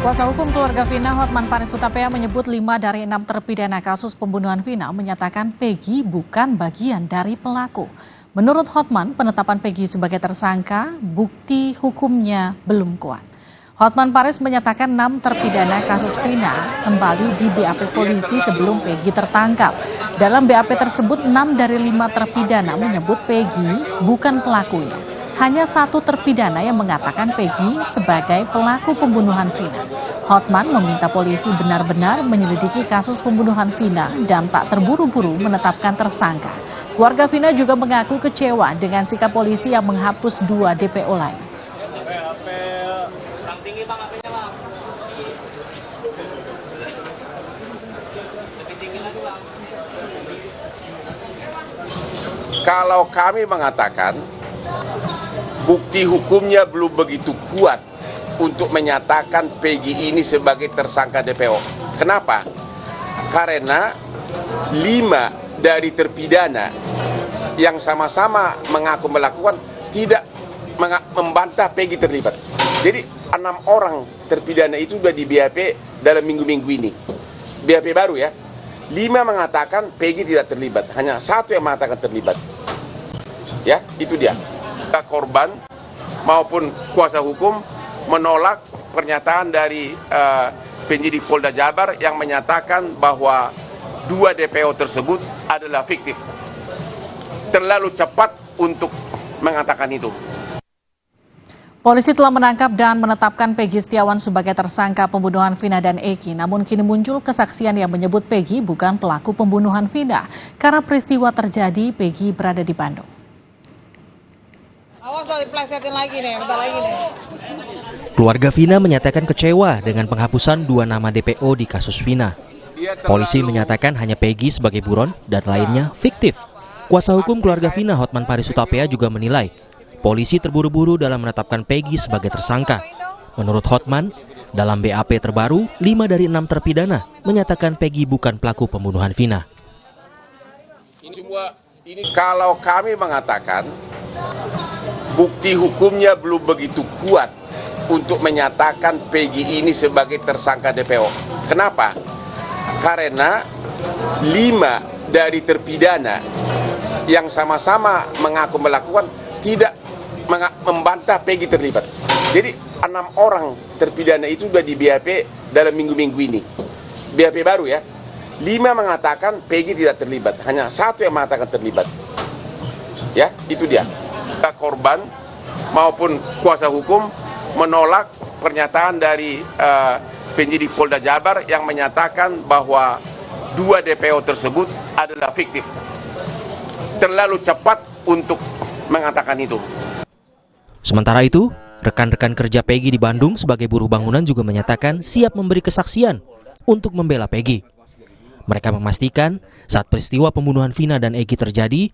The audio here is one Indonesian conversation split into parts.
Kuasa hukum keluarga Vina, Hotman Paris Hutapea, menyebut 5 dari 6 terpidana kasus pembunuhan Vina menyatakan Peggy bukan bagian dari pelaku. Menurut Hotman, penetapan Peggy sebagai tersangka, bukti hukumnya belum kuat. Hotman Paris menyatakan 6 terpidana kasus Vina kembali di BAP polisi sebelum Peggy tertangkap. Dalam BAP tersebut, 6 dari 5 terpidana menyebut Peggy bukan pelakunya. Hanya 1 terpidana yang mengatakan Peggy sebagai pelaku pembunuhan Vina. Hotman meminta polisi benar-benar menyelidiki kasus pembunuhan Vina dan tak terburu-buru menetapkan tersangka. Keluarga Vina juga mengaku kecewa dengan sikap polisi yang menghapus 2 DPO lain. Kalau kami mengatakan bukti hukumnya belum begitu kuat untuk menyatakan Peggy ini sebagai tersangka DPO. Kenapa? Karena 5 dari terpidana yang sama-sama mengaku melakukan tidak membantah Peggy terlibat. Jadi 6 orang terpidana itu sudah di BAP dalam minggu-minggu ini. BAP baru ya. 5 mengatakan Peggy tidak terlibat, hanya 1 yang mengatakan terlibat. Ya, itu dia. Korban maupun kuasa hukum menolak pernyataan dari penyidik Polda Jabar yang menyatakan bahwa 2 DPO tersebut adalah fiktif. Terlalu cepat untuk mengatakan itu. Polisi telah menangkap dan menetapkan Peggy Setiawan sebagai tersangka pembunuhan Vina dan Eki. Namun kini muncul kesaksian yang menyebut Peggy bukan pelaku pembunuhan Vina. Karena peristiwa terjadi, Peggy berada di Bandung. Awas lo diplesetin lagi nih, bentar lagi nih. Keluarga Vina menyatakan kecewa dengan penghapusan 2 nama DPO di kasus Vina. Polisi menyatakan hanya Peggy sebagai buron dan lainnya fiktif. Kuasa hukum keluarga Vina, Hotman Paris Hutapea, juga menilai polisi terburu-buru dalam menetapkan Peggy sebagai tersangka. Menurut Hotman, dalam BAP terbaru, 5 dari 6 terpidana menyatakan Peggy bukan pelaku pembunuhan Vina. Kalau kami mengatakan bukti hukumnya belum begitu kuat untuk menyatakan Peggy ini sebagai tersangka DPO. Kenapa? Karena 5 dari terpidana yang sama-sama mengaku melakukan tidak membantah Peggy terlibat. Jadi 6 orang terpidana itu sudah di BAP dalam minggu-minggu ini. BAP baru ya. 5 mengatakan Peggy tidak terlibat, hanya 1 yang mengatakan terlibat. Ya, itu dia. Korban maupun kuasa hukum menolak pernyataan dari penyidik Polda Jabar yang menyatakan bahwa 2 DPO tersebut adalah fiktif. Terlalu cepat untuk mengatakan itu. Sementara itu, rekan-rekan kerja Peggy di Bandung sebagai buruh bangunan juga menyatakan siap memberi kesaksian untuk membela Peggy. Mereka memastikan saat peristiwa pembunuhan Vina dan Eki terjadi,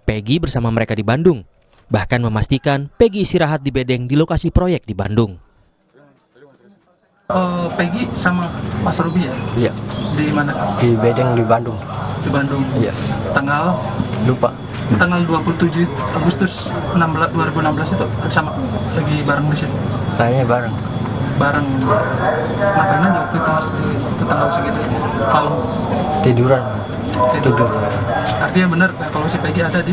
Peggy bersama mereka di Bandung. Bahkan memastikan Peggy istirahat di bedeng di lokasi proyek di Bandung. Peggy sama Mas Ruby ya? Iya. Di mana? Di bedeng di Bandung. Di Bandung? Iya. Tanggal? Lupa. Tanggal 27 Agustus 2016 itu sama lagi bareng di situ? Kayaknya bareng. Bareng. Ngapain aja waktu itu Mas di tanggal segitu? Malam? Tiduran. Tidur. Artinya benar kalau si Peggy ada di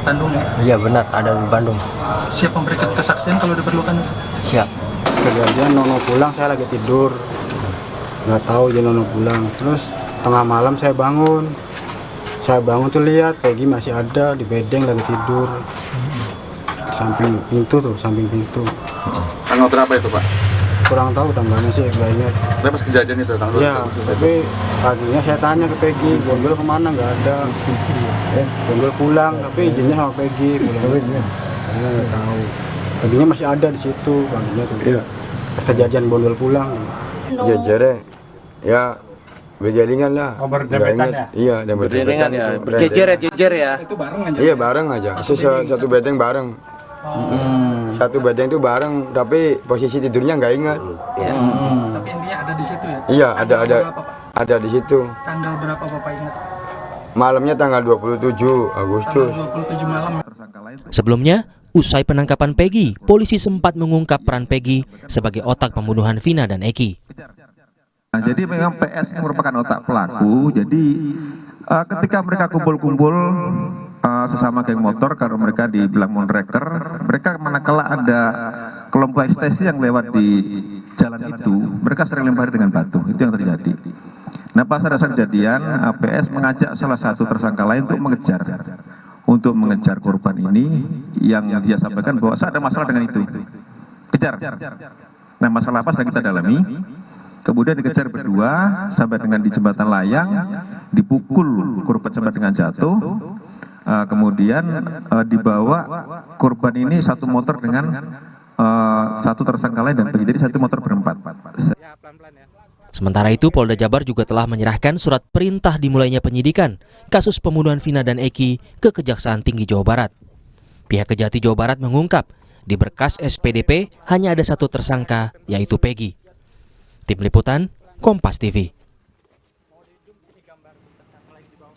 Bandung ya? Iya benar, ada di Bandung. Siap memberikan kesaksian kalau diperlukan? Siap. Kejadian Nono pulang, saya lagi tidur, nggak tahu dia Nono pulang. Terus tengah malam saya bangun tuh lihat Peggy masih ada di bedeng lagi tidur, samping pintu. Tanggal berapa itu Pak? Kurang tahu tanggalnya sih, nggak ingat. Tapi pas kejadian itu tanggal? Ya, tapi paginya saya tanya ke Peggy, Bonggol kemana, nggak ada. Bonggol pulang, tapi izinnya sama Peggy. Pulangnya nggak tahu. Paginya masih ada di situ, paginya tuh. Iya. Kejadian Bonggol pulang. Jejer ya berjaringan lah. Oh, berdempetan ya? Iya, berdempetan ya. Berjejer ya. Itu bareng aja. Iya, bareng aja. Satu bedeng bareng. Satu bedeng itu bareng, tapi posisi tidurnya nggak ingat. Tapi intinya ada di situ ya? Iya, Tanggal berapa, Pak? ada di situ. Tanggal berapa Bapak ingat? Malamnya tanggal 27 Agustus. Tanggal 27 malam. Sebelumnya, Usai penangkapan Peggy, polisi sempat mengungkap peran Peggy sebagai otak pembunuhan Vina dan Eki. Nah, jadi memang PS merupakan otak pelaku. Jadi ketika mereka kumpul-kumpul sesama geng motor, kalau mereka dibilang monreker, mereka manakala ada kelompok ekstasi yang lewat di jalan itu, mereka sering lempar dengan batu. Itu yang terjadi. Nah, pas ada kejadian, PS mengajak salah satu tersangka lain untuk mengejar korban ini, yang dia sampaikan bahwa saya ada masalah dengan itu, kejar. Nah, masalah apa sedang kita dalami. Kemudian dikejar berdua sampai dengan di jembatan layang, dipukul korban sampai dengan jatuh. Kemudian dibawa korban ini satu motor dengan satu tersangka lain dan pergi, jadi satu motor berempat. Sementara itu, Polda Jabar juga telah menyerahkan surat perintah dimulainya penyidikan kasus pembunuhan Vina dan Eki ke Kejaksaan Tinggi Jawa Barat. Pihak Kejati Jawa Barat mengungkap, di berkas SPDP hanya ada satu tersangka, yaitu Peggy. Tim Liputan, Kompas TV.